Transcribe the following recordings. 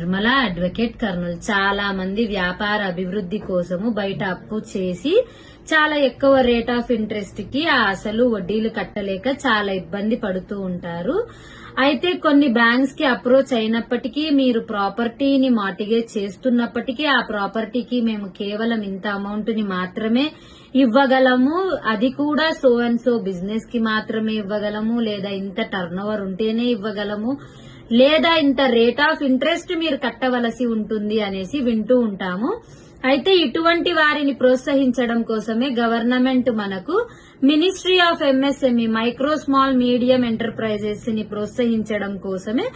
Nirmala advocate Kurnool. చాలా మంది వ్యాపార అభివృద్ధి కోసము బయట అప్పు చేసి చాలా ఎక్కువ రేట్ ఆఫ్ ఇంట్రెస్ట్ కి ఆ అసలు వడ్డీలు కట్టలేక చాలా ఇబ్బంది పడుతూ ఉంటారు. అయితే కొన్ని బ్యాంక్స్ కి అప్రోచ్ అయినప్పటికీ మీరు ప్రాపర్టీని మార్టిగేజ్ చేస్తున్నప్పటికీ ఆ ప్రాపర్టీకి మేము కేవలం ఇంత అమౌంట్ ని మాత్రమే ఇవ్వగలము, అది కూడా సో అండ్ సో బిజినెస్ కి మాత్రమే ఇవ్వగలము, లేదా ఇంత టర్న్ ఓవర్ ఉంటేనే ఇవ్వగలము, లేదా ఇంత రేట్ ఆఫ్ ఇంట్రెస్ట్ మీరు కట్టవలసి ఉంటుంది అనేసి వింటూ ఉంటాము. అయితే ఇటువంటి వారిని ప్రోత్సహించడం కోసమే గవర్నమెంట్ మనకు ministry of MSME micro small medium enterprises ని ప్రోత్సహించడం కోసమే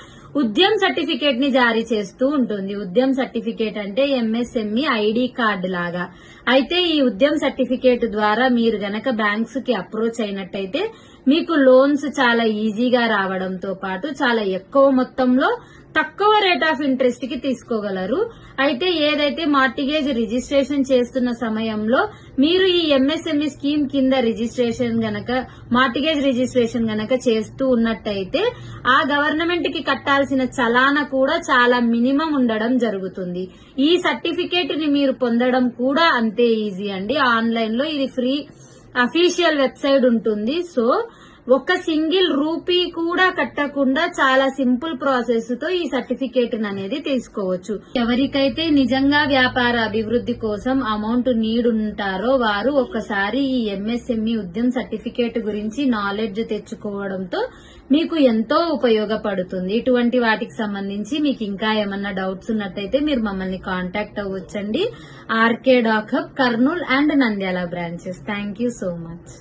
ఉద్యమ్ సర్టిఫికేట్ ని జారీ చేస్తూ ఉంటుంది. ఉద్యమ్ సర్టిఫికేట్ అంటే ఎంఎస్ఎంఈ ఐడి కార్డు లాగా. అయితే ఈ ఉద్యమ్ సర్టిఫికేట్ ద్వారా మీరు గనక బ్యాంక్స్ కి అప్రోచ్ అయినట్టయితే మీకు లోన్స్ చాలా ఈజీగా రావడంతో పాటు చాలా ఎక్కువ మొత్తంలో తక్కువ రేట్ ఆఫ్ ఇంట్రెస్ట్ కి తీసుకోగలరు. అయితే ఏదైతే మార్టిగేజ్ రిజిస్ట్రేషన్ చేస్తున్న సమయంలో మీరు ఈ ఎంఎస్ఎంఈ స్కీమ్ కింద రిజిస్ట్రేషన్ గనక మార్టిగేజ్ రిజిస్ట్రేషన్ గనక చేస్తూ ఉన్నట్టయితే ఆ గవర్నమెంట్ కి కట్టాల్సిన చలానా కూడా చాలా మినిమం ఉండడం జరుగుతుంది. ఈ సర్టిఫికేట్ ని మీరు పొందడం కూడా అంతే ఈజీ అండి. ఆన్లైన్ లో ఇది ఫ్రీ అఫీషియల్ వెబ్సైట్ ఉంటుంది. సో ఒక సింగిల్ రూపీ కూడా కట్టకుండా చాలా సింపుల్ ప్రాసెస్ తో ఈ సర్టిఫికేట్ అనేది తీసుకోవచ్చు. ఎవరికైతే నిజంగా వ్యాపార అభివృద్ధి కోసం అమౌంట్ నీడ్ ఉంటారో వారు ఒక్కసారి ఈ ఎంఎస్ఎంఈ ఉద్యమ్ సర్టిఫికేట్ గురించి నాలెడ్జ్ తెచ్చుకోవడంతో మీకు ఎంతో ఉపయోగపడుతుంది. ఇటువంటి వాటికి సంబంధించి మీకు ఇంకా ఏమన్నా డౌట్స్ ఉన్నట్టయితే మీరు మమ్మల్ని కాంటాక్ట్ అవ్వచ్చండి. RK Doc Hub Kurnool and Nandyal branches. Thank you so much.